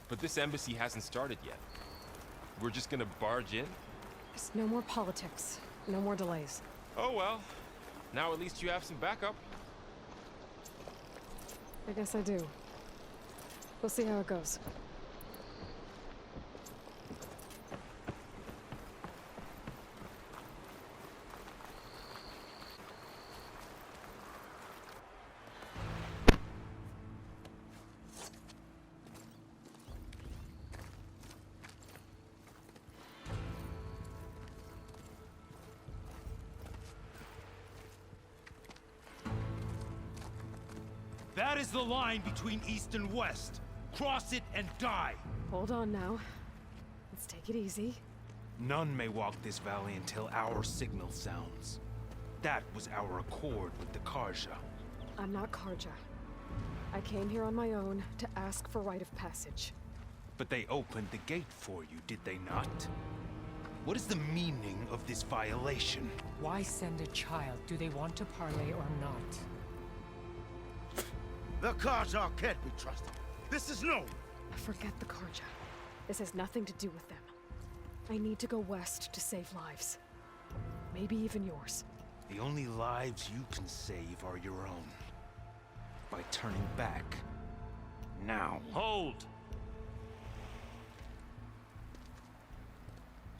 But this embassy hasn't started yet. We're just gonna barge in? There's no more politics. No more delays. Oh well. Now at least you have some backup. I guess I do. We'll see how it goes. That is the line between East and West. Cross it and die. Hold on now. Let's take it easy. None may walk this valley until our signal sounds. That was our accord with the Carja. I'm not Carja. I came here on my own to ask for rite of passage. But they opened the gate for you, did they not? What is the meaning of this violation? Why send a child? Do they want to parley or not? The Carja can't be trusted. This is known. Forget the Carja. This has nothing to do with them. I need to go west to save lives. Maybe even yours. The only lives you can save are your own. By turning back. Now. Hold!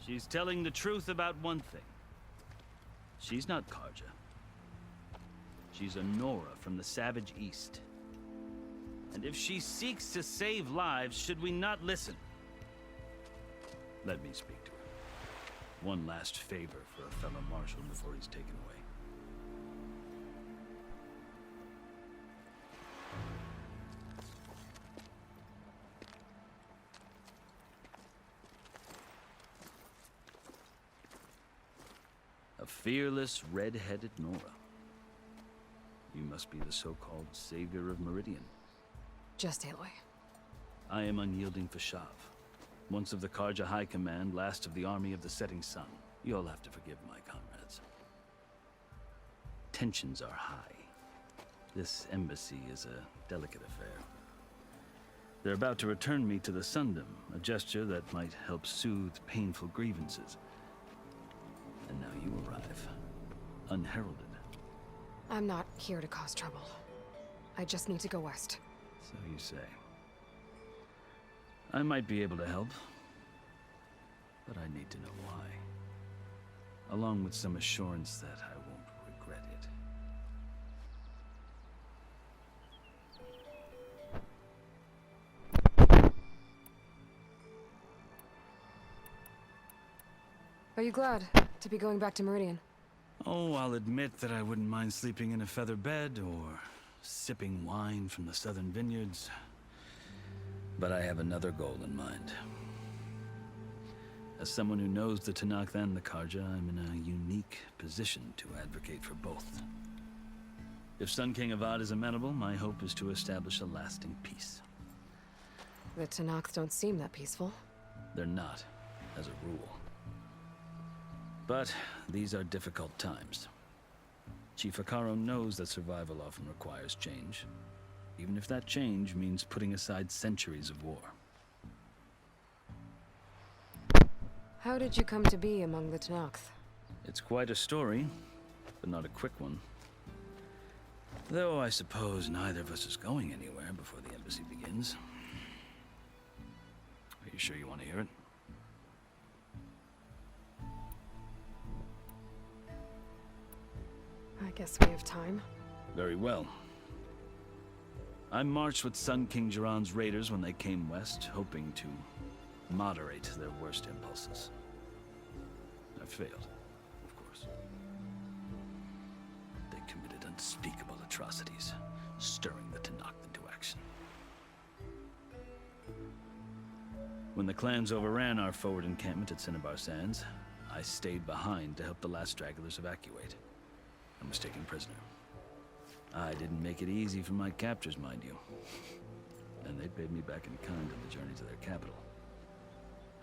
She's telling the truth about one thing. She's not Carja. She's a Nora from the Savage East. And if she seeks to save lives, should we not listen? Let me speak to her. One last favor for a fellow marshal before he's taken away. A fearless, red-headed Nora. You must be the so-called savior of Meridian. Just Aloy. I am unyielding Fashav. Once of the Carja High Command, last of the army of the setting sun. You'll have to forgive my comrades. Tensions are high. This embassy is a delicate affair. They're about to return me to the Sundom, a gesture that might help soothe painful grievances. And now you arrive, unheralded. I'm not here to cause trouble. I just need to go west. So you say. I might be able to help, but I need to know why. Along with some assurance that I won't regret it. Are you glad to be going back to Meridian? Oh, I'll admit that I wouldn't mind sleeping in a feather bed or sipping wine from the southern vineyards. But I have another goal in mind. As someone who knows the Tenakth and the Carja, I'm in a unique position to advocate for both. If Sun King Avad is amenable, my hope is to establish a lasting peace. The Tenakth don't seem that peaceful. They're not, as a rule. But these are difficult times. Chief Hekarro knows that survival often requires change, even if that change means putting aside centuries of war. How did you come to be among the Tenakth? It's quite a story, but not a quick one. Though I suppose neither of us is going anywhere before the embassy begins. Are you sure you want to hear it? I guess we have time. Very well. I marched with Sun King Jiran's raiders when they came west, hoping to moderate their worst impulses. I failed, of course. They committed unspeakable atrocities, stirring the Tenakth into action. When the clans overran our forward encampment at Cinnabar Sands, I stayed behind to help the last stragglers evacuate. I was taken prisoner. I didn't make it easy for my captors, mind you. And they paid me back in kind on the journey to their capital.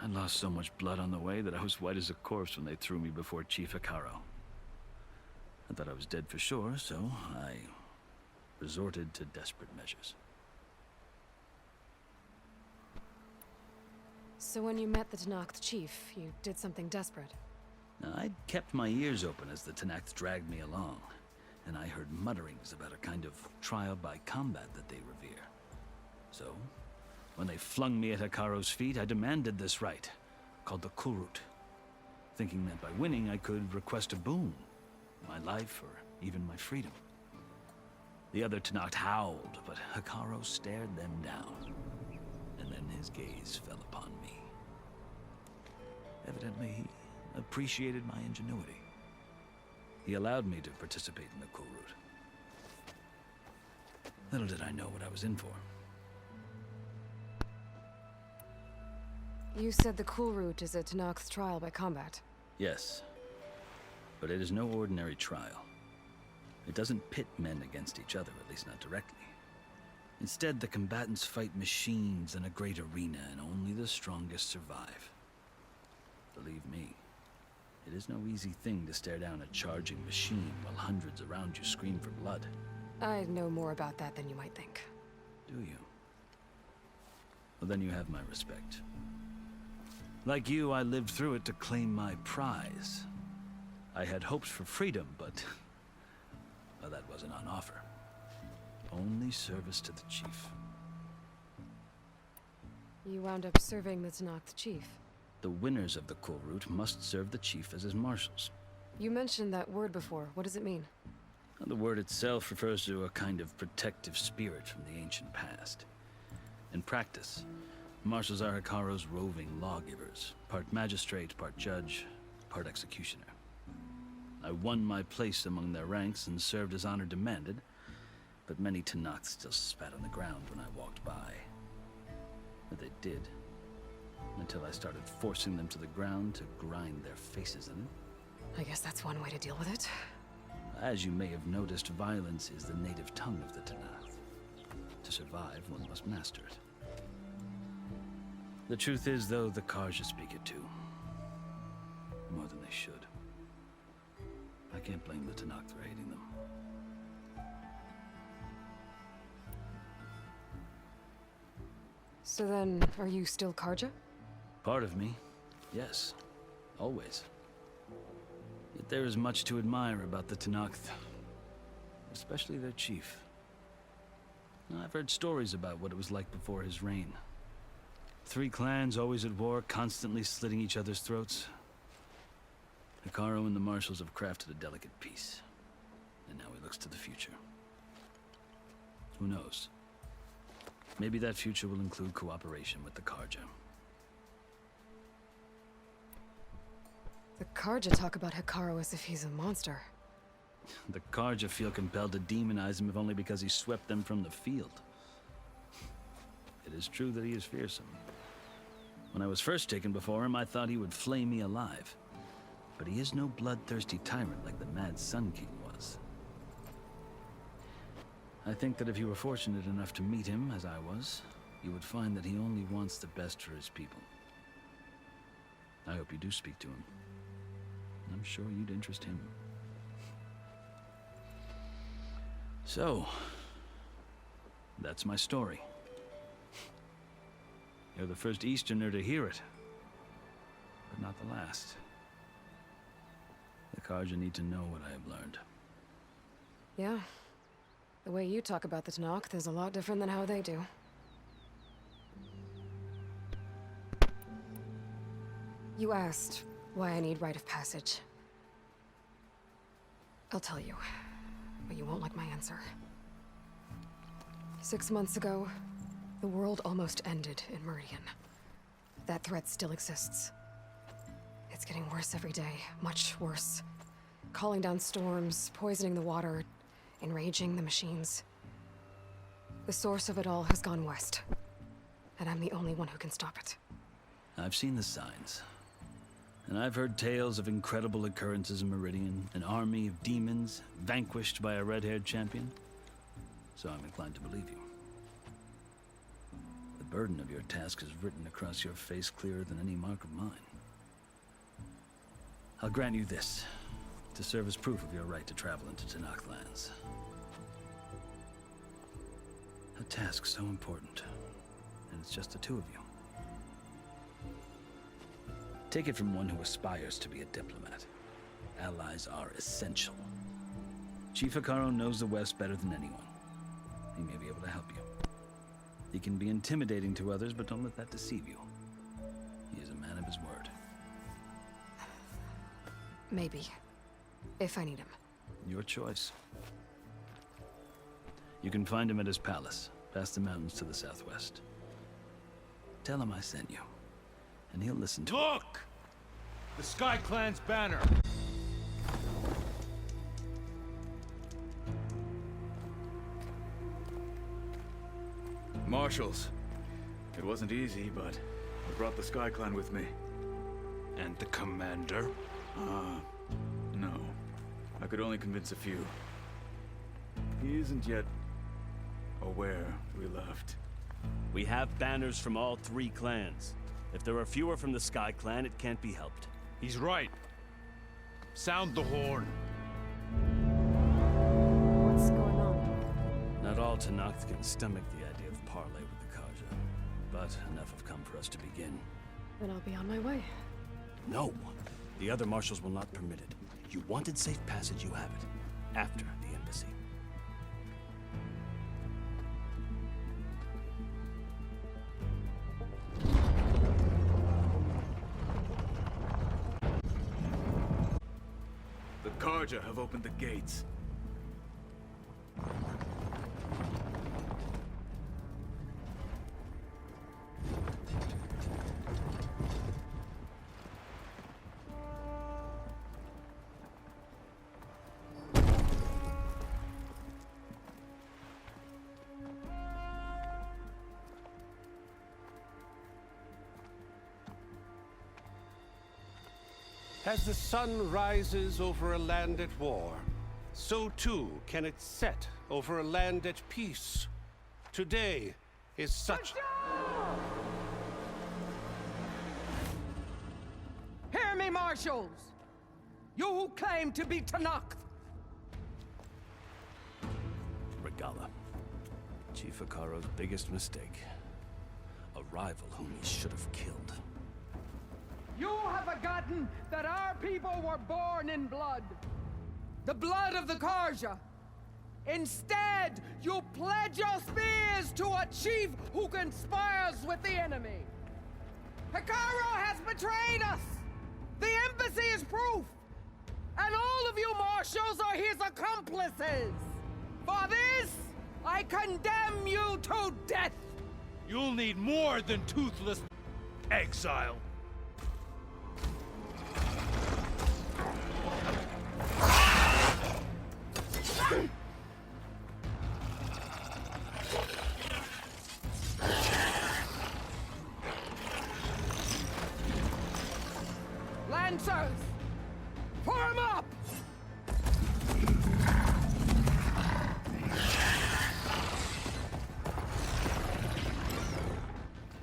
I lost so much blood on the way that I was white as a corpse when they threw me before Chief Hekarro. I thought I was dead for sure, so I resorted to desperate measures. So when you met the Tenakth chief, you did something desperate. Now, I'd kept my ears open as the Tenakth dragged me along, and I heard mutterings about a kind of trial by combat that they revere. So, when they flung me at Hekaro's feet, I demanded this right, called the Kulrut, thinking that by winning I could request a boon, my life or even my freedom. The other Tenakth howled, but Hekaro stared them down, and then his gaze fell upon me. Evidently, he appreciated my ingenuity. He allowed me to participate in the Kulrut. Little did I know what I was in for. You said the Kulrut is a Tenakth's trial by combat. Yes, but it is no ordinary trial. It doesn't pit men against each other, at least not directly. Instead, the combatants fight machines in a great arena, and only the strongest survive. Believe me, it is no easy thing to stare down a charging machine while hundreds around you scream for blood. I know more about that than you might think. Do you? Well, then you have my respect. Like you, I lived through it to claim my prize. I had hopes for freedom, but well, that wasn't on offer. Only service to the chief. You wound up serving the Tenakth chief. The winners of the Kulrut must serve the chief as his marshals. You mentioned that word before. What does it mean? The word itself refers to a kind of protective spirit from the ancient past. In practice, marshals are Hekaro's roving lawgivers, part magistrate, part judge, part executioner. I won my place among their ranks and served as honor demanded, but many Tenakth still spat on the ground when I walked by. But they did, until I started forcing them to the ground to grind their faces in it. I guess that's one way to deal with it. As you may have noticed, violence is the native tongue of the Tenakth. To survive, one must master it. The truth is, though, the Karja speak it too. More than they should. I can't blame the Tenakth for hating them. So then, are you still Karja? Part of me, yes. Always. Yet there is much to admire about the Tenakth. Especially their chief. I've heard stories about what it was like before his reign. 3 clans always at war, constantly slitting each other's throats. Hekaro and the marshals have crafted a delicate peace. And now he looks to the future. Who knows? Maybe that future will include cooperation with the Karja. The Karja talk about Hekaro as if he's a monster. The Karja feel compelled to demonize him if only because he swept them from the field. It is true that he is fearsome. When I was first taken before him, I thought he would flay me alive. But he is no bloodthirsty tyrant like the Mad Sun King was. I think that if you were fortunate enough to meet him, as I was, you would find that he only wants the best for his people. I hope you do speak to him. I'm sure you'd interest him. So, that's my story. You're the first Easterner to hear it, but not the last. The Karja need to know what I have learned. Yeah. The way you talk about the Tenakth is a lot different than how they do. You asked why I need rite of passage. I'll tell you, but you won't like my answer. 6 months ago, the world almost ended in Meridian. That threat still exists. It's getting worse every day, much worse. Calling down storms, poisoning the water, enraging the machines. The source of it all has gone west, and I'm the only one who can stop it. I've seen the signs. And I've heard tales of incredible occurrences in Meridian, an army of demons vanquished by a red-haired champion. So I'm inclined to believe you. The burden of your task is written across your face clearer than any mark of mine. I'll grant you this, to serve as proof of your right to travel into Tenakth lands. A task so important, and it's just the 2 of you. Take it from one who aspires to be a diplomat. Allies are essential. Chief Hekarro knows the West better than anyone. He may be able to help you. He can be intimidating to others, but don't let that deceive you. He is a man of his word. Maybe. If I need him. Your choice. You can find him at his palace, past the mountains to the southwest. Tell him I sent you, and he'll listen to it. Look! The Sky Clan's banner! Marshals. It wasn't easy, but I brought the Sky Clan with me. And the commander? No. I could only convince a few. He isn't yet aware we left. We have banners from all 3 clans. If there are fewer from the Sky Clan, it can't be helped. He's right. Sound the horn. What's going on? Not all Tenakth can stomach the idea of parley with the Karja, but enough have come for us to begin. Then I'll be on my way. No! The other marshals will not permit it. You wanted safe passage, you have it. After the embassy. The Karja have opened the gates. As the sun rises over a land at war, so too can it set over a land at peace. Today is such... Hear me, marshals! You who claim to be Tenakth! Regalla. Chief Hekarro's biggest mistake. A rival whom he should have killed. You have forgotten that our people were born in blood. The blood of the Karja. Instead, you pledge your spears to a chief who conspires with the enemy. Hekarro has betrayed us! The embassy is proof! And all of you marshals are his accomplices! For this, I condemn you to death! You'll need more than toothless exile. Lancers! Form up!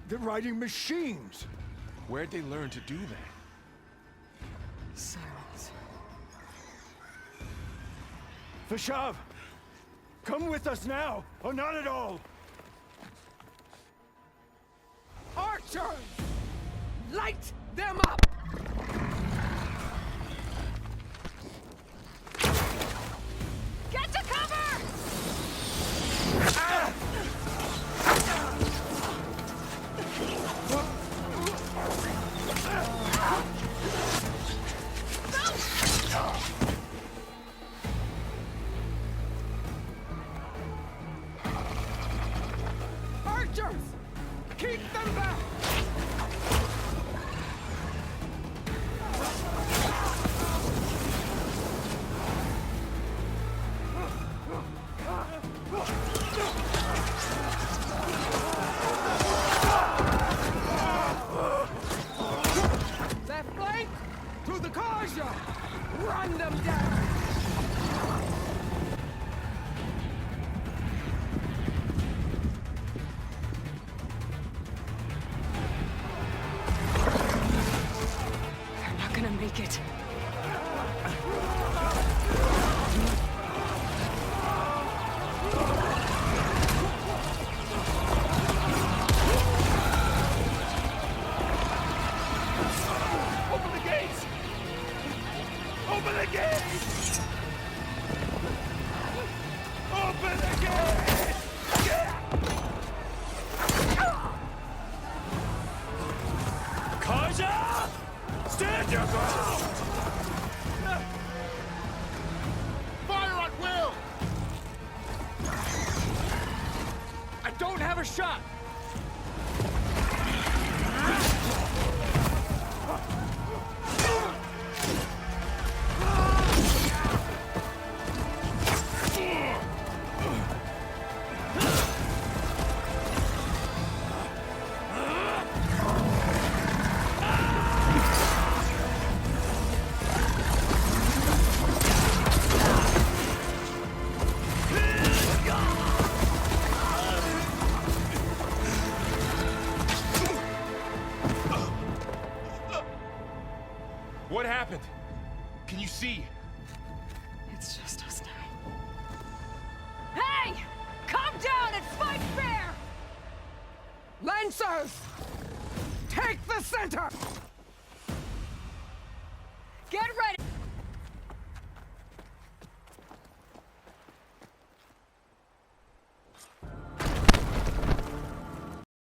They're riding machines. Where'd they learn to do that? Silence. Vashav, come with us now, or not at all. Archers! Light them up! Get to cover! Archers! Keep them back! Left flank! To the Karja! Run them down! They're not gonna make it. Fire at will! I don't have a shot! What happened? Can you see? It's just us now. Hey! Come down and fight fair! Lancers! Take the center! Get ready!